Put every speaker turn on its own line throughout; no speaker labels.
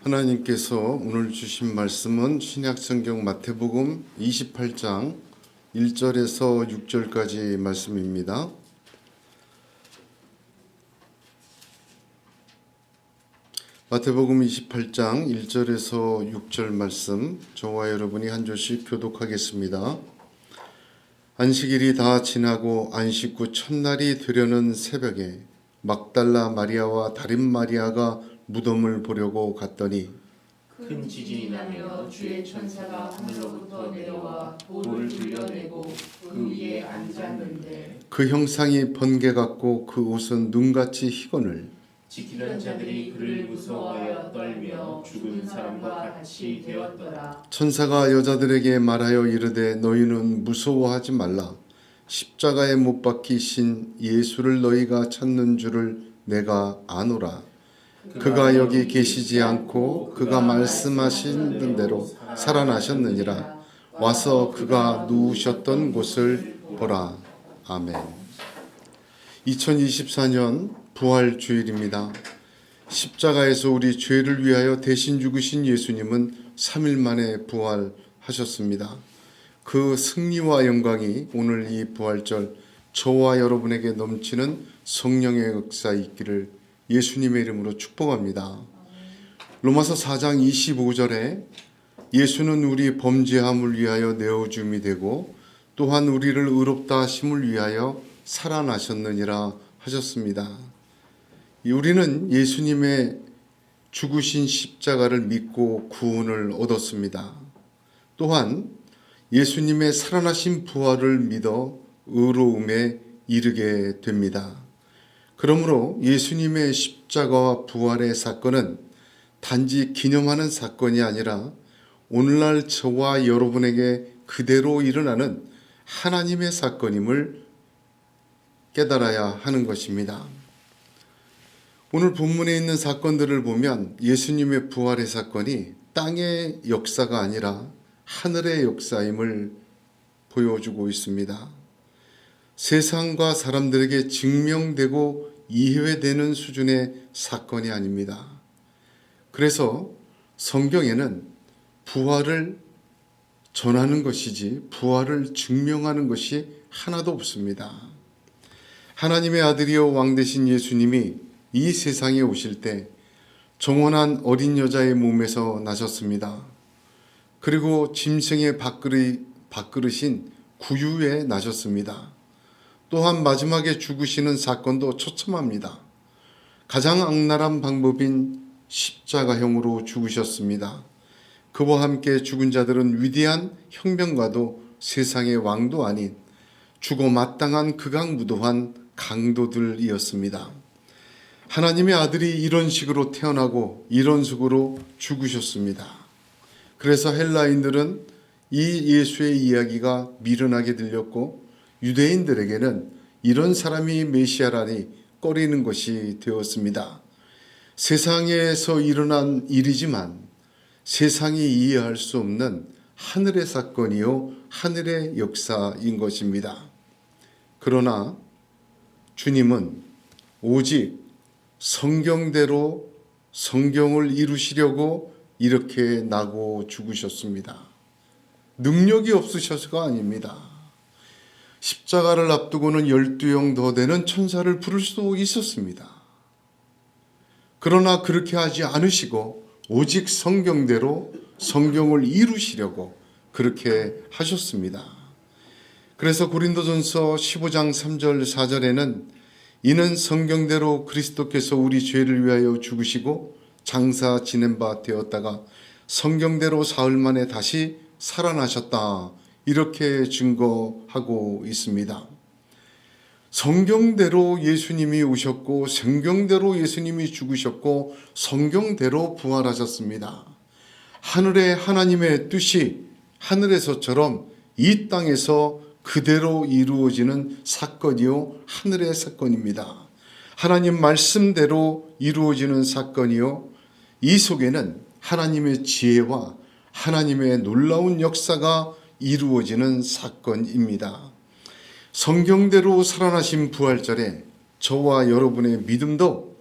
하나님께서 오늘 주신 말씀은 신약성경 마태복음 28장 1절에서 6절까지 말씀입니다. 마태복음 28장 1절에서 6절 말씀, 저와 여러분이 한 절씩 교독하겠습니다. 안식일이 다 지나고 안식 후 첫날이 되려는 새벽에 막달라 마리아와 다른 마리아가 무덤을 보려고 갔더니
큰 지진이 나며 주의 천사가 하늘로부터 내려와 돌을 들려내고 그 위에 앉았는데
그 형상이 번개 같고 그 옷은 눈같이 희거늘
지키던 자들이 그를 무서워하여 떨며 죽은 사람과 같이 되었더라.
천사가 여자들에게 말하여 이르되 너희는 무서워하지 말라. 십자가에 못 박히신 예수를 너희가 찾는 줄을 내가 아노라. 그가 여기 계시지 않고 그가 말씀하신 대로 살아나셨느니라. 와서 그가 누우셨던 곳을 보라. 아멘. 2024년 부활주일입니다. 십자가에서 우리 죄를 위하여 대신 죽으신 예수님은 3일 만에 부활하셨습니다. 그 승리와 영광이 오늘 이 부활절 저와 여러분에게 넘치는 성령의 역사 있기를 예수님의 이름으로 축복합니다. 로마서 4장 25절에 예수는 우리 범죄함을 위하여 내어줌이 되고 또한 우리를 의롭다 하심을 위하여 살아나셨느니라 하셨습니다. 우리는 예수님의 죽으신 십자가를 믿고 구원을 얻었습니다. 또한 예수님의 살아나신 부활을 믿어 의로움에 이르게 됩니다. 그러므로 예수님의 십자가와 부활의 사건은 단지 기념하는 사건이 아니라 오늘날 저와 여러분에게 그대로 일어나는 하나님의 사건임을 깨달아야 하는 것입니다. 오늘 본문에 있는 사건들을 보면 예수님의 부활의 사건이 땅의 역사가 아니라 하늘의 역사임을 보여주고 있습니다. 세상과 사람들에게 증명되고 이해되는 수준의 사건이 아닙니다. 그래서 성경에는 부활을 전하는 것이지 부활을 증명하는 것이 하나도 없습니다. 하나님의 아들이요 왕 되신 예수님이 이 세상에 오실 때 정혼한 어린 여자의 몸에서 나셨습니다. 그리고 짐승의 밥그릇인 구유에 나셨습니다. 또한 마지막에 죽으시는 사건도 처참합니다. 가장 악랄한 방법인 십자가형으로 죽으셨습니다. 그와 함께 죽은 자들은 위대한 혁명가도 세상의 왕도 아닌 죽어 마땅한 극악무도한 강도들이었습니다. 하나님의 아들이 이런 식으로 태어나고 이런 식으로 죽으셨습니다. 그래서 헬라인들은 이 예수의 이야기가 미련하게 들렸고 유대인들에게는 이런 사람이 메시아라니 꺼리는 것이 되었습니다. 세상에서 일어난 일이지만 세상이 이해할 수 없는 하늘의 사건이요 하늘의 역사인 것입니다. 그러나 주님은 오직 성경대로 성경을 이루시려고 이렇게 나고 죽으셨습니다. 능력이 없으셔서가 아닙니다. 십자가를 앞두고는 12형 더 되는 천사를 부를 수도 있었습니다. 그러나 그렇게 하지 않으시고 오직 성경대로 성경을 이루시려고 그렇게 하셨습니다. 그래서 고린도전서 15장 3절 4절에는 이는 성경대로 그리스도께서 우리 죄를 위하여 죽으시고 장사 지낸 바 되었다가 성경대로 사흘 만에 다시 살아나셨다 이렇게 증거하고 있습니다. 성경대로 예수님이 오셨고 성경대로 예수님이 죽으셨고 성경대로 부활하셨습니다. 하늘의 하나님의 뜻이 하늘에서처럼 이 땅에서 그대로 이루어지는 사건이요 하늘의 사건입니다. 하나님 말씀대로 이루어지는 사건이요 이 속에는 하나님의 지혜와 하나님의 놀라운 역사가 이루어지는 사건입니다. 성경대로 살아나신 부활절에 저와 여러분의 믿음도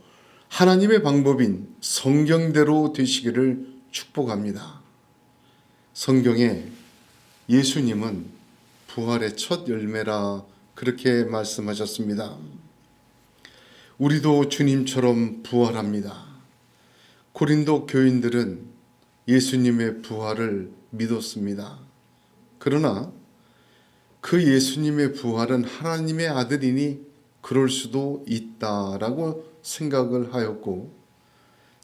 하나님의 방법인 성경대로 되시기를 축복합니다. 성경에 예수님은 부활의 첫 열매라 그렇게 말씀하셨습니다. 우리도 주님처럼 부활합니다. 고린도 교인들은 예수님의 부활을 믿었습니다. 그러나 그 예수님의 부활은 하나님의 아들이니 그럴 수도 있다라고 생각을 하였고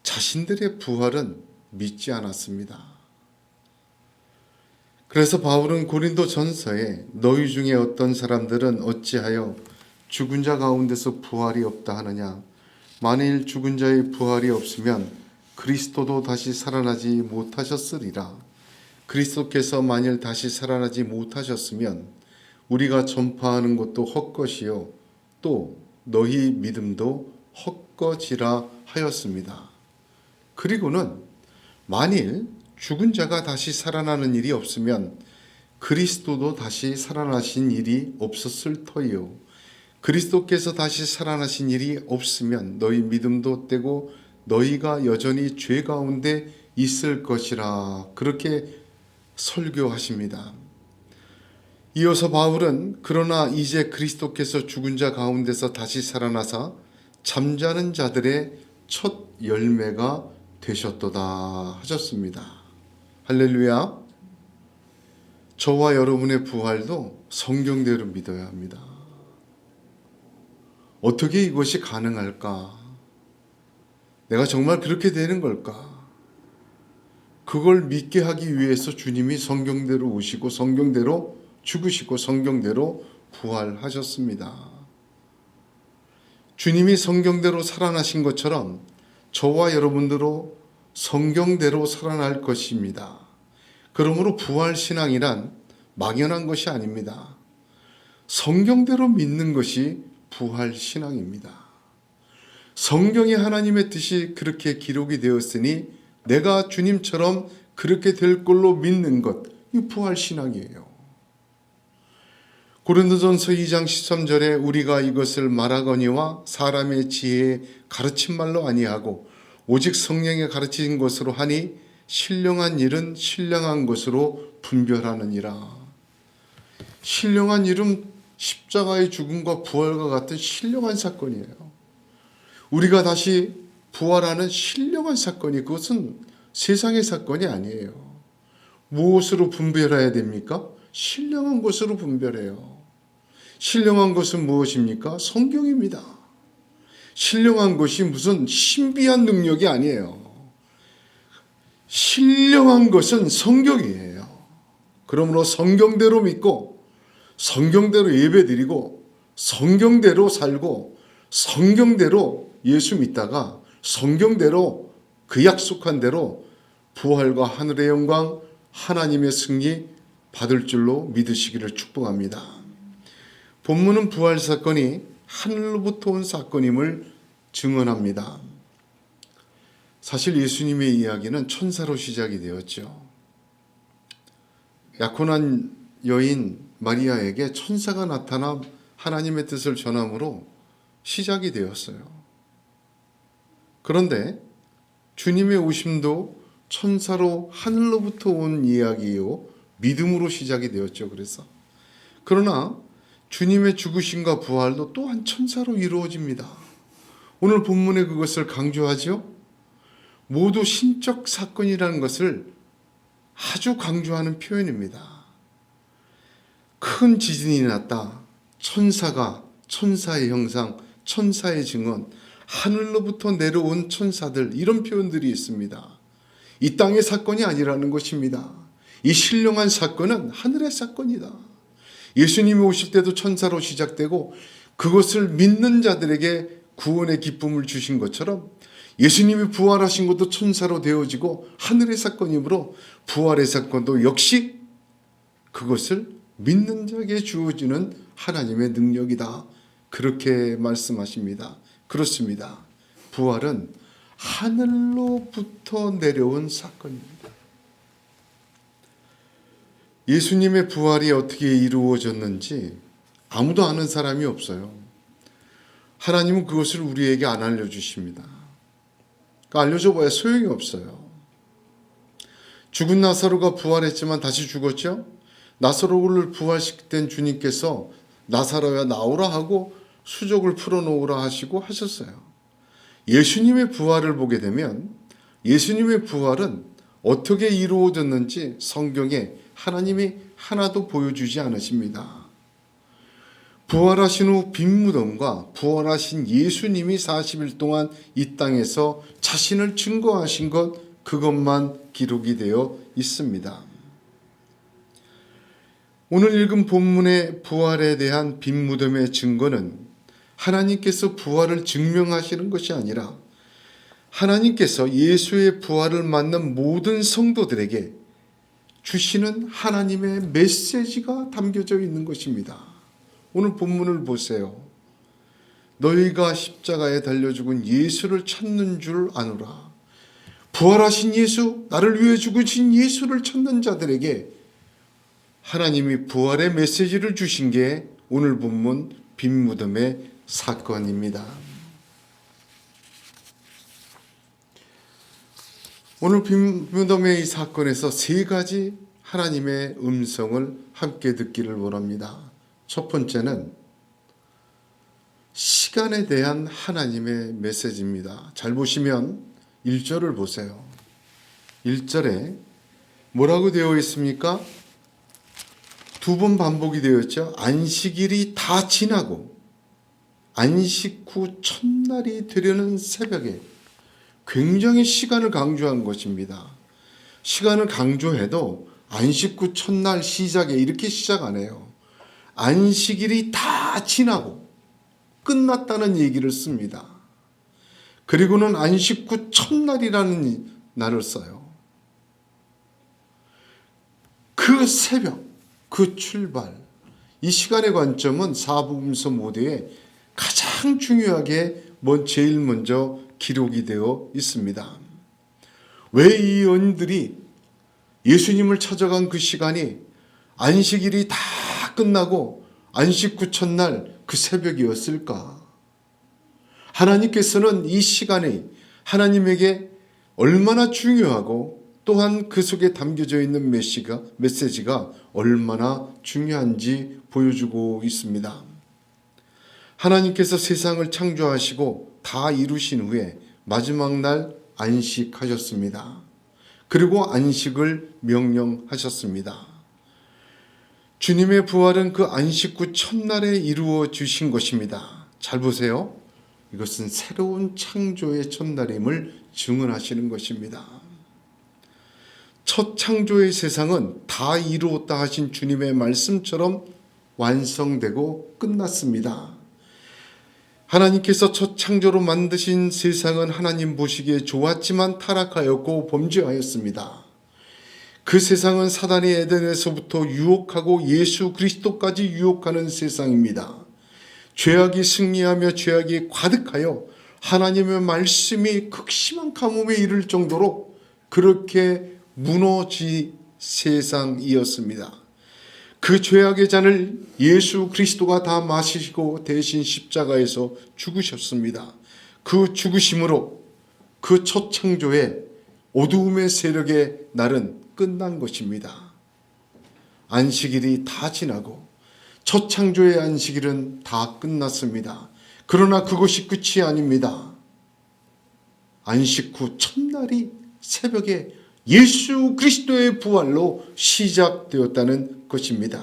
자신들의 부활은 믿지 않았습니다. 그래서 바울은 고린도 전서에 너희 중에 어떤 사람들은 어찌하여 죽은 자 가운데서 부활이 없다 하느냐. 만일 죽은 자의 부활이 없으면 그리스도도 다시 살아나지 못하셨으리라. 그리스도께서 만일 다시 살아나지 못하셨으면 우리가 전파하는 것도 헛것이요 또 너희 믿음도 헛것이라 하였습니다. 그리고는 만일 죽은 자가 다시 살아나는 일이 없으면 그리스도도 다시 살아나신 일이 없었을 터이요 그리스도께서 다시 살아나신 일이 없으면 너희 믿음도 떼고 너희가 여전히 죄 가운데 있을 것이라 그렇게 설교하십니다. 이어서 바울은 그러나 이제 그리스도께서 죽은 자 가운데서 다시 살아나사 잠자는 자들의 첫 열매가 되셨도다 하셨습니다. 할렐루야. 저와 여러분의 부활도 성경대로 믿어야 합니다. 어떻게 이것이 가능할까? 내가 정말 그렇게 되는 걸까? 그걸 믿게 하기 위해서 주님이 성경대로 오시고 성경대로 죽으시고 성경대로 부활하셨습니다. 주님이 성경대로 살아나신 것처럼 저와 여러분들도 성경대로 살아날 것입니다. 그러므로 부활신앙이란 막연한 것이 아닙니다. 성경대로 믿는 것이 부활신앙입니다. 성경에 하나님의 뜻이 그렇게 기록이 되었으니 내가 주님처럼 그렇게 될 걸로 믿는 것, 이 부활신앙이에요. 고린도전서 2장 13절에 우리가 이것을 말하거니와 사람의 지혜에 가르친 말로 아니하고 오직 성령에 가르친 것으로 하니 신령한 일은 신령한 것으로 분별하느니라. 신령한 일은 십자가의 죽음과 부활과 같은 신령한 사건이에요. 우리가 다시 부활하는 신령한 사건이 그것은 세상의 사건이 아니에요. 무엇으로 분별해야 됩니까? 신령한 것으로 분별해요. 신령한 것은 무엇입니까? 성경입니다. 신령한 것이 무슨 신비한 능력이 아니에요. 신령한 것은 성경이에요. 그러므로 성경대로 믿고 성경대로 예배드리고 성경대로 살고 성경대로 예수 믿다가 성경대로 그 약속한 대로 부활과 하늘의 영광 하나님의 승리 받을 줄로 믿으시기를 축복합니다. 본문은 부활 사건이 하늘로부터 온 사건임을 증언합니다. 사실 예수님의 이야기는 천사로 시작이 되었죠. 약혼한 여인 마리아에게 천사가 나타나 하나님의 뜻을 전함으로 시작이 되었어요. 그런데 주님의 오심도 천사로 하늘로부터 온 이야기요 믿음으로 시작이 되었죠. 그러나 주님의 죽으심과 부활도 또한 천사로 이루어집니다. 오늘 본문에 그것을 강조하죠. 모두 신적 사건이라는 것을 아주 강조하는 표현입니다. 큰 지진이 났다. 천사가 천사의 형상, 천사의 증언, 하늘로부터 내려온 천사들 이런 표현들이 있습니다. 이 땅의 사건이 아니라는 것입니다. 이 신령한 사건은 하늘의 사건이다. 예수님이 오실 때도 천사로 시작되고 그것을 믿는 자들에게 구원의 기쁨을 주신 것처럼 예수님이 부활하신 것도 천사로 되어지고 하늘의 사건이므로 부활의 사건도 역시 그것을 믿는 자에게 주어지는 하나님의 능력이다. 그렇게 말씀하십니다. 그렇습니다. 부활은 하늘로부터 내려온 사건입니다. 예수님의 부활이 어떻게 이루어졌는지 아무도 아는 사람이 없어요. 하나님은 그것을 우리에게 안 알려주십니다. 알려줘 봐야 소용이 없어요. 죽은 나사로가 부활했지만 다시 죽었죠. 나사로를 부활시킨 주님께서 나사로야 나오라 하고 수족을 풀어놓으라 하시고 하셨어요. 예수님의 부활을 보게 되면 예수님의 부활은 어떻게 이루어졌는지 성경에 하나님이 하나도 보여주지 않으십니다. 부활하신 후 빈 무덤과 부활하신 예수님이 40일 동안 이 땅에서 자신을 증거하신 것, 그것만 기록이 되어 있습니다. 오늘 읽은 본문의 부활에 대한 빈 무덤의 증거는 하나님께서 부활을 증명하시는 것이 아니라 하나님께서 예수의 부활을 맞는 모든 성도들에게 주시는 하나님의 메시지가 담겨져 있는 것입니다. 오늘 본문을 보세요. 너희가 십자가에 달려 죽은 예수를 찾는 줄 아노라. 부활하신 예수, 나를 위해 죽으신 예수를 찾는 자들에게 하나님이 부활의 메시지를 주신 게 오늘 본문 빈 무덤의 사건입니다. 오늘 빈 무덤의 이 사건에서 세 가지 하나님의 음성을 함께 듣기를 원합니다. 첫 번째는 시간에 대한 하나님의 메시지입니다. 잘 보시면 1절을 보세요. 1절에 뭐라고 되어 있습니까? 두 번 반복이 되었죠. 안식일이 다 지나고 안식 후 첫날이 되려는 새벽에 굉장히 시간을 강조한 것입니다. 시간을 강조해도 안식 후 첫날 시작에 이렇게 시작 안 해요. 안식일이 다 지나고 끝났다는 얘기를 씁니다. 그리고는 안식 후 첫날이라는 날을 써요. 그 새벽, 그 출발, 이 시간의 관점은 사복음서 모두에 가장 중요하게 제일 먼저 기록이 되어 있습니다. 왜 이 여인들이 예수님을 찾아간 그 시간이 안식일이 다 끝나고 안식 후 첫날 그 새벽이었을까? 하나님께서는 이 시간이 하나님에게 얼마나 중요하고 또한 그 속에 담겨져 있는 메시지가 얼마나 중요한지 보여주고 있습니다. 하나님께서 세상을 창조하시고 다 이루신 후에 마지막 날 안식하셨습니다. 그리고 안식을 명령하셨습니다. 주님의 부활은 그 안식 후 첫날에 이루어 주신 것입니다. 잘 보세요. 이것은 새로운 창조의 첫날임을 증언하시는 것입니다. 첫 창조의 세상은 다 이루었다 하신 주님의 말씀처럼 완성되고 끝났습니다. 하나님께서 첫 창조로 만드신 세상은 하나님 보시기에 좋았지만 타락하였고 범죄하였습니다. 그 세상은 사단이 에덴에서부터 유혹하고 예수 그리스도까지 유혹하는 세상입니다. 죄악이 승리하며 죄악이 가득하여 하나님의 말씀이 극심한 가뭄에 이를 정도로 그렇게 무너진 세상이었습니다. 그 죄악의 잔을 예수 그리스도가 다 마시고 대신 십자가에서 죽으셨습니다. 그 죽으심으로 그 첫 창조의 어두움의 세력의 날은 끝난 것입니다. 안식일이 다 지나고 첫 창조의 안식일은 다 끝났습니다. 그러나 그것이 끝이 아닙니다. 안식 후 첫날이 새벽에 예수 그리스도의 부활로 시작되었다는 것입니다.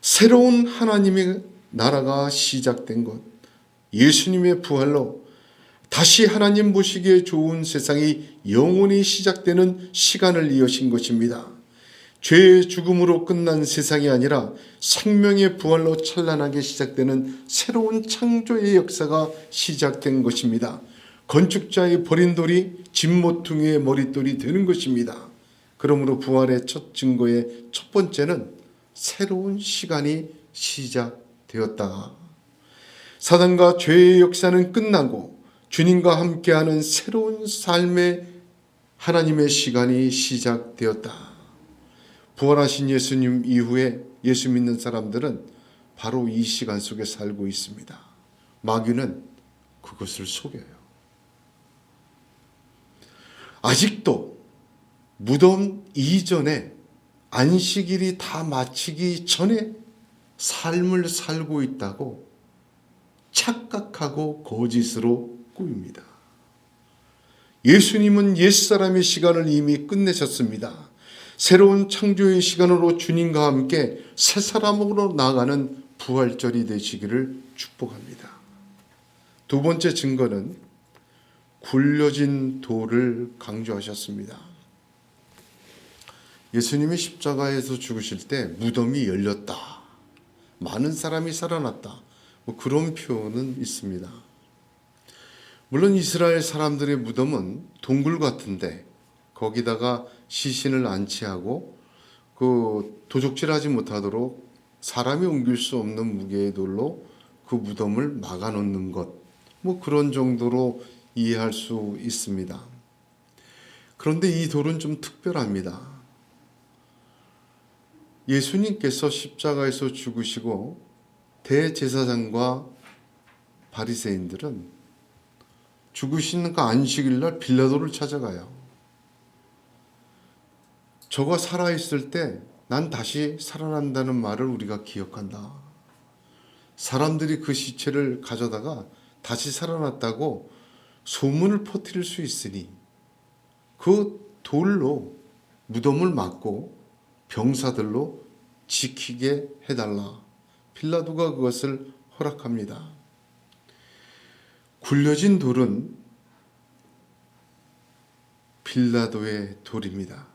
새로운 하나님의 나라가 시작된 것, 예수님의 부활로 다시 하나님 보시기에 좋은 세상이 영원히 시작되는 시간을 이어신 것입니다. 죄의 죽음으로 끝난 세상이 아니라 생명의 부활로 찬란하게 시작되는 새로운 창조의 역사가 시작된 것입니다. 건축자의 버린 돌이 진모퉁이의 머릿돌이 되는 것입니다. 그러므로 부활의 첫 증거의 첫 번째는 새로운 시간이 시작되었다. 사단과 죄의 역사는 끝나고 주님과 함께하는 새로운 삶의 하나님의 시간이 시작되었다. 부활하신 예수님 이후에 예수 믿는 사람들은 바로 이 시간 속에 살고 있습니다. 마귀는 그것을 속여요. 아직도 무덤 이전에 안식일이 다 마치기 전에 삶을 살고 있다고 착각하고 거짓으로 꾸밉니다. 예수님은 옛사람의 시간을 이미 끝내셨습니다. 새로운 창조의 시간으로 주님과 함께 새 사람으로 나아가는 부활절이 되시기를 축복합니다. 두 번째 증거는 굴려진 돌을 강조하셨습니다. 예수님이 십자가에서 죽으실 때 무덤이 열렸다, 많은 사람이 살아났다, 그런 표현은 있습니다. 물론 이스라엘 사람들의 무덤은 동굴 같은데 거기다가 시신을 안치하고 그 도적질하지 못하도록 사람이 옮길 수 없는 무게의 돌로 그 무덤을 막아놓는 것, 그런 정도로 이해할 수 있습니다. 그런데 이 돌은 좀 특별합니다. 예수님께서 십자가에서 죽으시고 대제사장과 바리새인들은 죽으시는 그 안식일날 빌라도를 찾아가요. 저가 살아있을 때 난 다시 살아난다는 말을 우리가 기억한다. 사람들이 그 시체를 가져다가 다시 살아났다고 소문을 퍼뜨릴 수 있으니 그 돌로 무덤을 막고 병사들로 지키게 해달라. 빌라도가 그것을 허락합니다. 굴려진 돌은 빌라도의 돌입니다.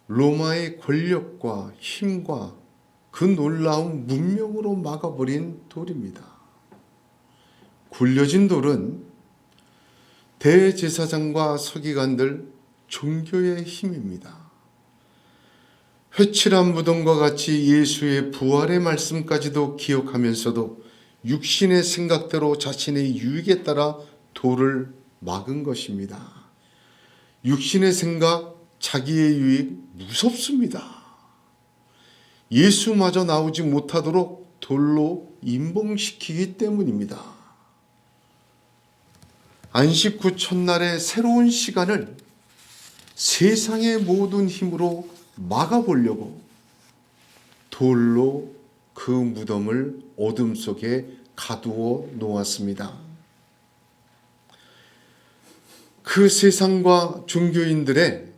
로마의 권력과 힘과 그 놀라운 문명으로 막아버린 돌입니다. 굴려진 돌은 대제사장과 서기관들, 종교의 힘입니다. 회칠한 무덤과 같이 예수의 부활의 말씀까지도 기억하면서도 육신의 생각대로 자신의 유익에 따라 돌을 막은 것입니다. 육신의 생각, 자기의 유익 무섭습니다. 예수마저 나오지 못하도록 돌로 임봉시키기 때문입니다. 안식 후 첫날의 새로운 시간을 세상의 모든 힘으로 막아보려고 돌로 그 무덤을 어둠 속에 가두어 놓았습니다. 그 세상과 종교인들의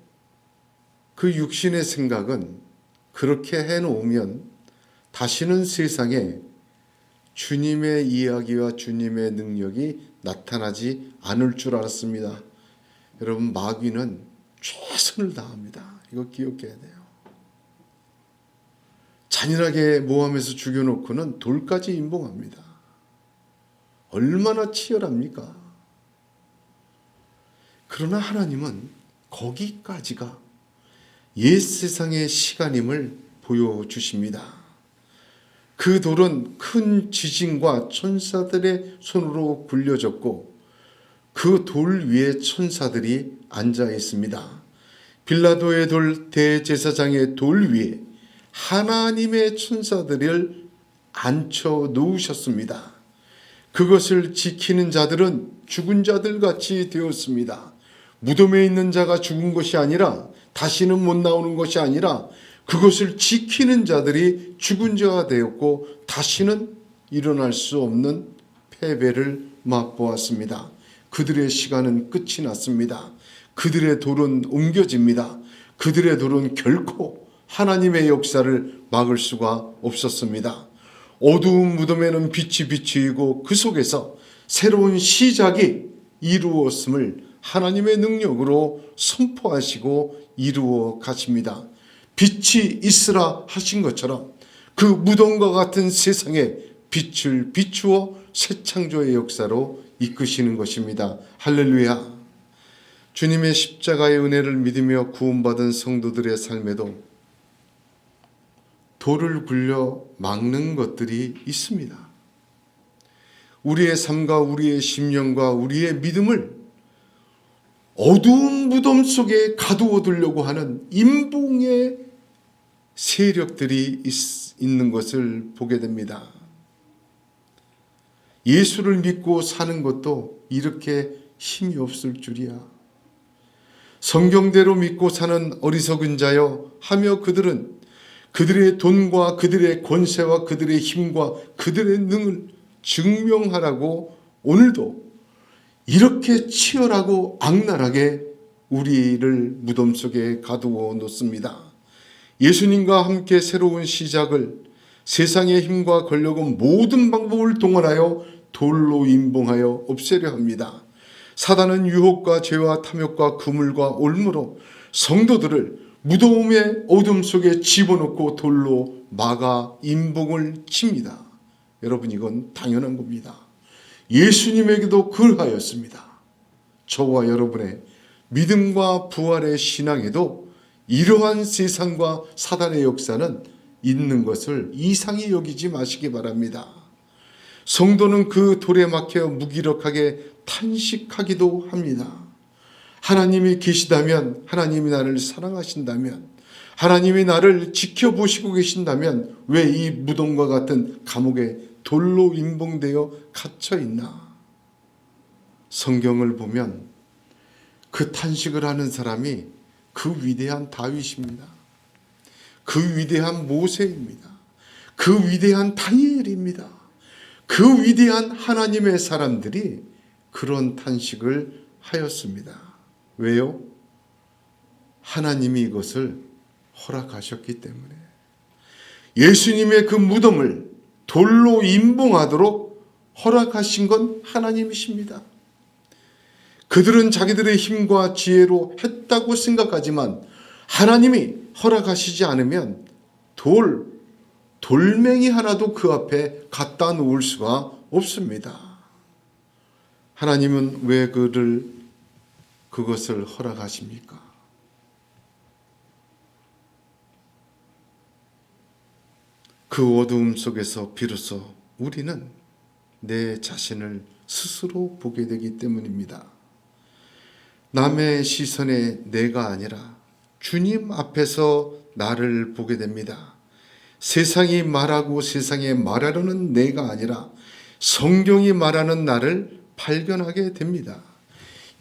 그 육신의 생각은 그렇게 해놓으면 다시는 세상에 주님의 이야기와 주님의 능력이 나타나지 않을 줄 알았습니다. 여러분, 마귀는 최선을 다합니다. 이거 기억해야 돼요. 잔인하게 모함해서 죽여놓고는 돌까지 임봉합니다. 얼마나 치열합니까? 그러나 하나님은 거기까지가 옛 세상의 시간임을 보여주십니다. 그 돌은 큰 지진과 천사들의 손으로 굴려졌고 그 돌 위에 천사들이 앉아 있습니다. 빌라도의 돌, 대제사장의 돌 위에 하나님의 천사들을 앉혀 놓으셨습니다. 그것을 지키는 자들은 죽은 자들 같이 되었습니다. 무덤에 있는 자가 죽은 것이 아니라, 다시는 못 나오는 것이 아니라, 그것을 지키는 자들이 죽은 자가 되었고 다시는 일어날 수 없는 패배를 맛보았습니다. 그들의 시간은 끝이 났습니다. 그들의 돌은 옮겨집니다. 그들의 돌은 결코 하나님의 역사를 막을 수가 없었습니다. 어두운 무덤에는 빛이 비추이고 그 속에서 새로운 시작이 이루었음을 하나님의 능력으로 선포하시고 이루어 가십니다. 빛이 있으라 하신 것처럼 그 무덤과 같은 세상에 빛을 비추어 새 창조의 역사로 이끄시는 것입니다. 할렐루야. 주님의 십자가의 은혜를 믿으며 구원받은 성도들의 삶에도 돌을 굴려 막는 것들이 있습니다. 우리의 삶과 우리의 심령과 우리의 믿음을 어두운 무덤 속에 가두어 두려고 하는 임봉의 세력들이 있는 것을 보게 됩니다. 예수를 믿고 사는 것도 이렇게 힘이 없을 줄이야. 성경대로 믿고 사는 어리석은 자여 하며 그들은 그들의 돈과 그들의 권세와 그들의 힘과 그들의 능을 증명하라고 오늘도 이렇게 치열하고 악랄하게 우리를 무덤 속에 가두어 놓습니다. 예수님과 함께 새로운 시작을 세상의 힘과 권력은 모든 방법을 동원하여 돌로 임봉하여 없애려 합니다. 사단은 유혹과 죄와 탐욕과 그물과 올무로 성도들을 무덤의 어둠 속에 집어넣고 돌로 막아 임봉을 칩니다. 여러분, 이건 당연한 겁니다. 예수님에게도 그러하였습니다. 저와 여러분의 믿음과 부활의 신앙에도 이러한 세상과 사단의 역사는 있는 것을 이상히 여기지 마시기 바랍니다. 성도는 그 돌에 막혀 무기력하게 탄식하기도 합니다. 하나님이 계시다면, 하나님이 나를 사랑하신다면, 하나님이 나를 지켜보시고 계신다면 왜 이 무덤과 같은 감옥에 돌로 임봉되어 갇혀 있나? 성경을 보면 그 탄식을 하는 사람이 그 위대한 다윗입니다. 그 위대한 모세입니다. 그 위대한 다니엘입니다. 그 위대한 하나님의 사람들이 그런 탄식을 하였습니다. 왜요? 하나님이 이것을 허락하셨기 때문에. 예수님의 그 무덤을 돌로 임봉하도록 허락하신 건 하나님이십니다. 그들은 자기들의 힘과 지혜로 했다고 생각하지만 하나님이 허락하시지 않으면 돌멩이 하나도 그 앞에 갖다 놓을 수가 없습니다. 하나님은 왜 그것을 허락하십니까? 그 어두움 속에서 비로소 우리는 내 자신을 스스로 보게 되기 때문입니다. 남의 시선에 내가 아니라 주님 앞에서 나를 보게 됩니다. 세상이 말하고 세상에 말하려는 내가 아니라 성경이 말하는 나를 발견하게 됩니다.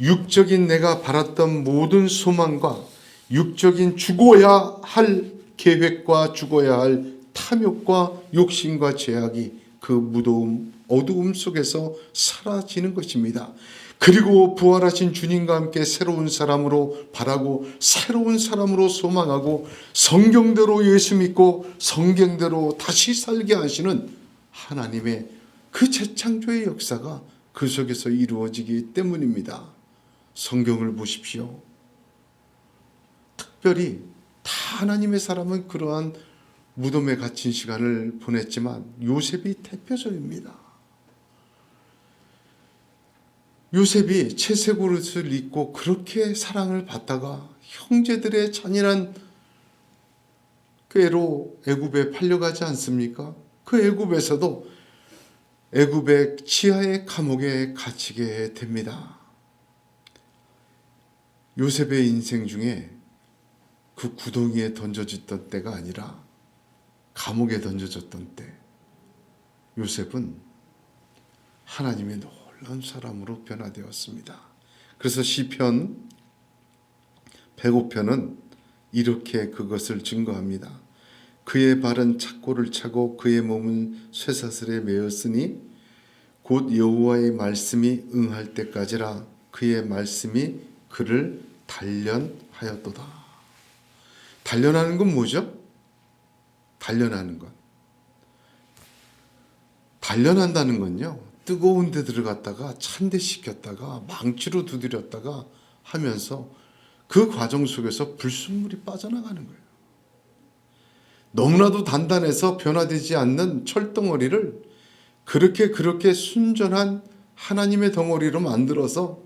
육적인 내가 바랐던 모든 소망과 육적인 죽어야 할 계획과 죽어야 할 탐욕과 욕심과 죄악이 그 무더움, 어두움 속에서 사라지는 것입니다. 그리고 부활하신 주님과 함께 새로운 사람으로 바라고 새로운 사람으로 소망하고 성경대로 예수 믿고 성경대로 다시 살게 하시는 하나님의 그 재창조의 역사가 그 속에서 이루어지기 때문입니다. 성경을 보십시오. 특별히 다 하나님의 사람은 그러한 무덤에 갇힌 시간을 보냈지만 요셉이 대표적입니다. 요셉이 채색 옷을 입고 그렇게 사랑을 받다가 형제들의 잔인한 꾀로 애굽에 팔려가지 않습니까? 그 애굽에서도 애굽의 지하의 감옥에 갇히게 됩니다. 요셉의 인생 중에 그 구덩이에 던져졌던 때가 아니라 감옥에 던져졌던 때, 요셉은 하나님의 놀라운 사람으로 변화되었습니다. 그래서 시편 105편은 이렇게 그것을 증거합니다. 그의 발은 착고를 차고 그의 몸은 쇠사슬에 매었으니 곧 여호와의 말씀이 응할 때까지라. 그의 말씀이 그를 단련하였도다. 단련하는 건 뭐죠? 단련하는 것. 단련한다는 건요, 뜨거운 데 들어갔다가 찬대시켰다가 망치로 두드렸다가 하면서 그 과정 속에서 불순물이 빠져나가는 거예요. 너무나도 단단해서 변화되지 않는 철덩어리를 그렇게 순전한 하나님의 덩어리로 만들어서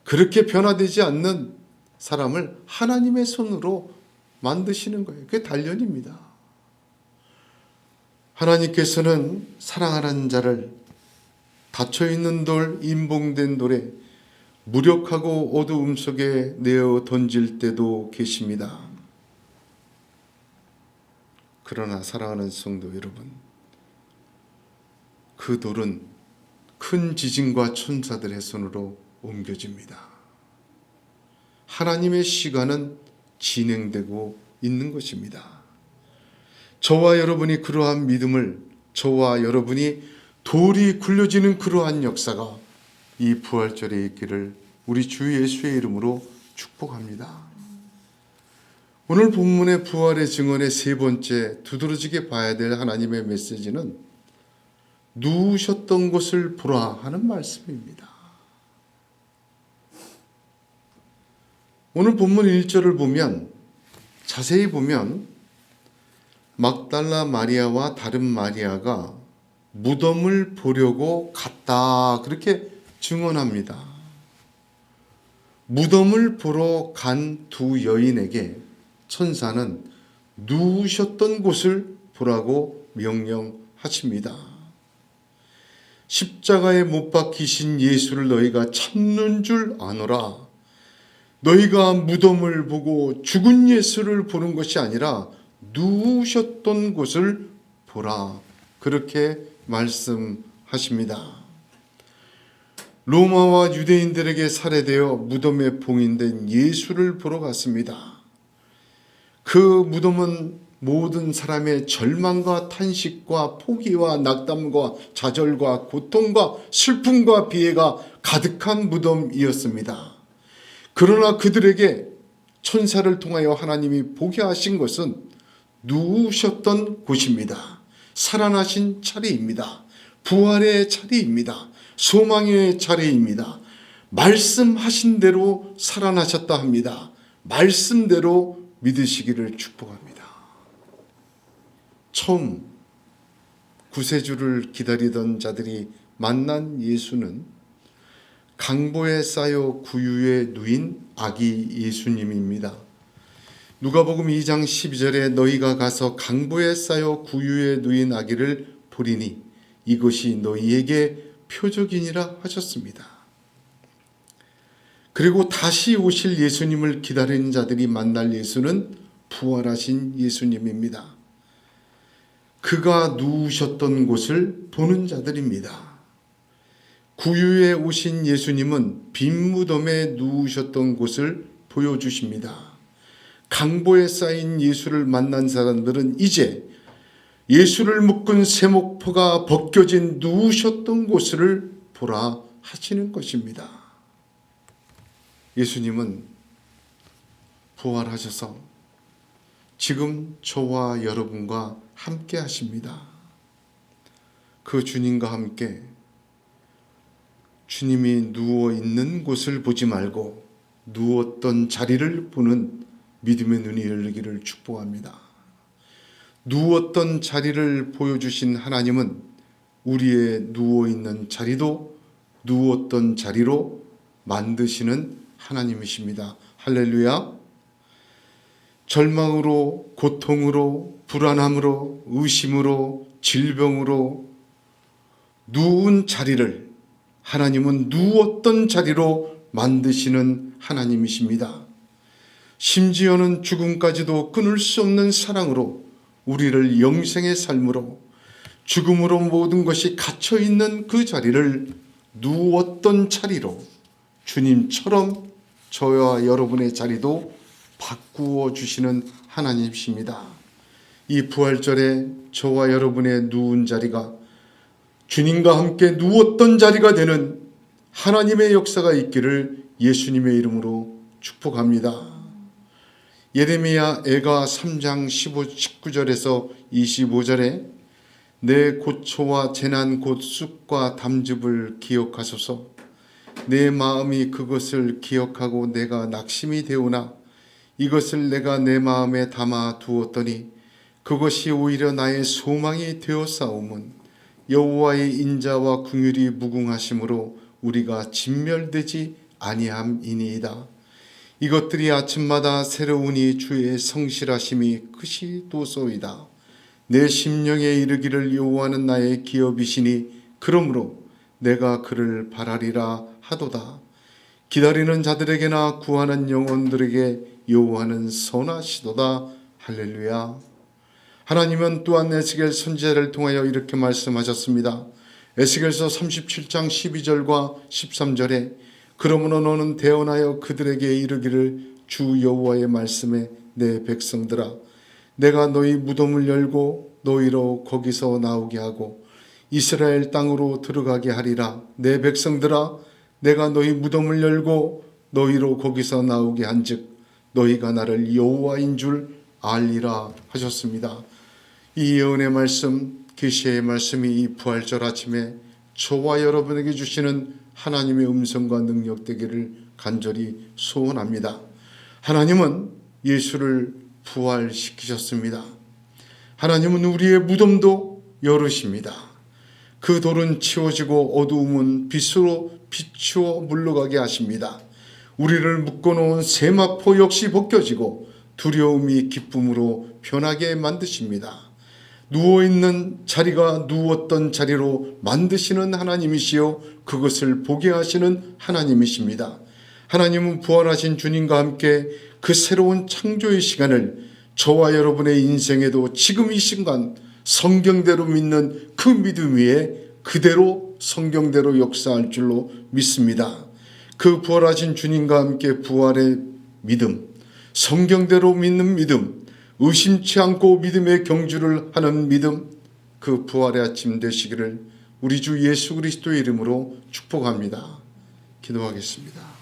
그렇게 변화되지 않는 사람을 하나님의 손으로 만드시는 거예요. 그게 단련입니다. 하나님께서는 사랑하는 자를 닫혀있는 돌, 임봉된 돌에 무력하고 어두움 속에 내어 던질 때도 계십니다. 그러나 사랑하는 성도 여러분, 그 돌은 큰 지진과 천사들의 손으로 옮겨집니다. 하나님의 시간은 진행되고 있는 것입니다. 저와 여러분이 그러한 믿음을, 저와 여러분이 돌이 굴려지는 그러한 역사가 이 부활절에 있기를 우리 주 예수의 이름으로 축복합니다. 오늘 본문의 부활의 증언의 세 번째 두드러지게 봐야 될 하나님의 메시지는 누우셨던 곳을 보라 하는 말씀입니다. 오늘 본문 1절을 보면, 자세히 보면 막달라 마리아와 다른 마리아가 무덤을 보려고 갔다, 그렇게 증언합니다. 무덤을 보러 간 두 여인에게 천사는 누우셨던 곳을 보라고 명령하십니다. 십자가에 못 박히신 예수를 너희가 찾는 줄 아노라. 너희가 무덤을 보고 죽은 예수를 보는 것이 아니라 누우셨던 곳을 보라, 그렇게 말씀하십니다. 로마와 유대인들에게 살해되어 무덤에 봉인된 예수를 보러 갔습니다. 그 무덤은 모든 사람의 절망과 탄식과 포기와 낙담과 좌절과 고통과 슬픔과 비애가 가득한 무덤이었습니다. 그러나 그들에게 천사를 통하여 하나님이 보게 하신 것은 누우셨던 곳입니다. 살아나신 자리입니다. 부활의 자리입니다. 소망의 자리입니다. 말씀하신 대로 살아나셨다 합니다. 말씀대로 믿으시기를 축복합니다. 처음 구세주를 기다리던 자들이 만난 예수는 강보에 쌓여 구유에 누인 아기 예수님입니다. 누가복음 2장 12절에 너희가 가서 강보에 쌓여 구유에 누인 아기를 보리니 이것이 너희에게 표적이니라 하셨습니다. 그리고 다시 오실 예수님을 기다리는 자들이 만날 예수는 부활하신 예수님입니다. 그가 누우셨던 곳을 보는 자들입니다. 구유에 오신 예수님은 빈 무덤에 누우셨던 곳을 보여주십니다. 강보에 쌓인 예수를 만난 사람들은 이제 예수를 묶은 세목포가 벗겨진 누우셨던 곳을 보라 하시는 것입니다. 예수님은 부활하셔서 지금 저와 여러분과 함께 하십니다. 그 주님과 함께 주님이 누워 있는 곳을 보지 말고 누웠던 자리를 보는 믿음의 눈이 열리기를 축복합니다. 누웠던 자리를 보여주신 하나님은 우리의 누워있는 자리도 누웠던 자리로 만드시는 하나님이십니다. 할렐루야. 절망으로, 고통으로, 불안함으로, 의심으로, 질병으로 누운 자리를 하나님은 누웠던 자리로 만드시는 하나님이십니다. 심지어는 죽음까지도 끊을 수 없는 사랑으로 우리를 영생의 삶으로 죽음으로 모든 것이 갇혀있는 그 자리를 누웠던 자리로 주님처럼 저와 여러분의 자리도 바꾸어 주시는 하나님이십니다. 이 부활절에 저와 여러분의 누운 자리가 주님과 함께 누웠던 자리가 되는 하나님의 역사가 있기를 예수님의 이름으로 축복합니다. 예레미야 애가 3장 19절에서 25절에 내 고초와 재난 곧 쑥과 담즙을 기억하소서. 내 마음이 그것을 기억하고 내가 낙심이 되오나 이것을 내가 내 마음에 담아 두었더니 그것이 오히려 나의 소망이 되었사오문 여호와의 인자와 긍휼이 무궁하심으로 우리가 진멸되지 아니함이니이다. 이것들이 아침마다 새로우니 주의 성실하심이 크시도소이다. 내 심령에 이르기를 여호와는 나의 기업이시니 그러므로 내가 그를 바라리라 하도다. 기다리는 자들에게나 구하는 영혼들에게 여호와는 선하시도다. 할렐루야. 하나님은 또한 에스겔 선지자를 통하여 이렇게 말씀하셨습니다. 에스겔서 37장 12절과 13절에 그러므로 너는 대언하여 그들에게 이르기를 주 여호와의 말씀에 내 백성들아 내가 너희 무덤을 열고 너희로 거기서 나오게 하고 이스라엘 땅으로 들어가게 하리라. 내 백성들아 내가 너희 무덤을 열고 너희로 거기서 나오게 한즉 너희가 나를 여호와인 줄 알리라 하셨습니다. 이 예언의 말씀, 계시의 말씀이 이 부활절 아침에 저와 여러분에게 주시는 하나님의 음성과 능력 되기를 간절히 소원합니다. 하나님은 예수를 부활시키셨습니다. 하나님은 우리의 무덤도 열으십니다. 그 돌은 치워지고 어두움은 빛으로 비추어 물러가게 하십니다. 우리를 묶어놓은 세마포 역시 벗겨지고 두려움이 기쁨으로 변하게 만드십니다. 누워있는 자리가 누웠던 자리로 만드시는 하나님이시요 그것을 보게 하시는 하나님이십니다. 하나님은 부활하신 주님과 함께 그 새로운 창조의 시간을 저와 여러분의 인생에도 지금 이 순간 성경대로 믿는 그 믿음 위에 그대로 성경대로 역사할 줄로 믿습니다. 그 부활하신 주님과 함께 부활의 믿음, 성경대로 믿는 믿음, 의심치 않고 믿음의 경주를 하는 믿음, 그 부활의 아침 되시기를 우리 주 예수 그리스도의 이름으로 축복합니다. 기도하겠습니다.